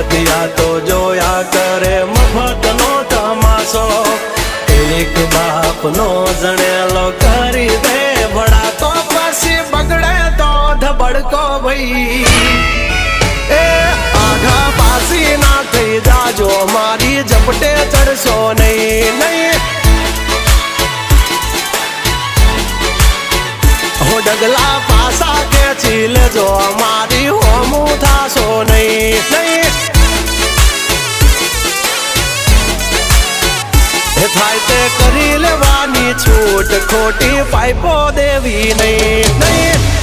બધા તો જોયા કરે મફતનો તમાશો એક બાપનો જણેલો કરી દે ભડા તો પછી બગડે તો ધબડકો ભાઈ એ આઘા પાસી ના થઈ જાજો મારી ઝપટે ચડશો નહીં નહીં હો ડગલા પાસા ખેંચી લેજો મારી હોમું થાશો નહીં નહીં થાય તે કરી લેવાની છૂટ ખોટી પાઇપો દેવી નહીં નહીં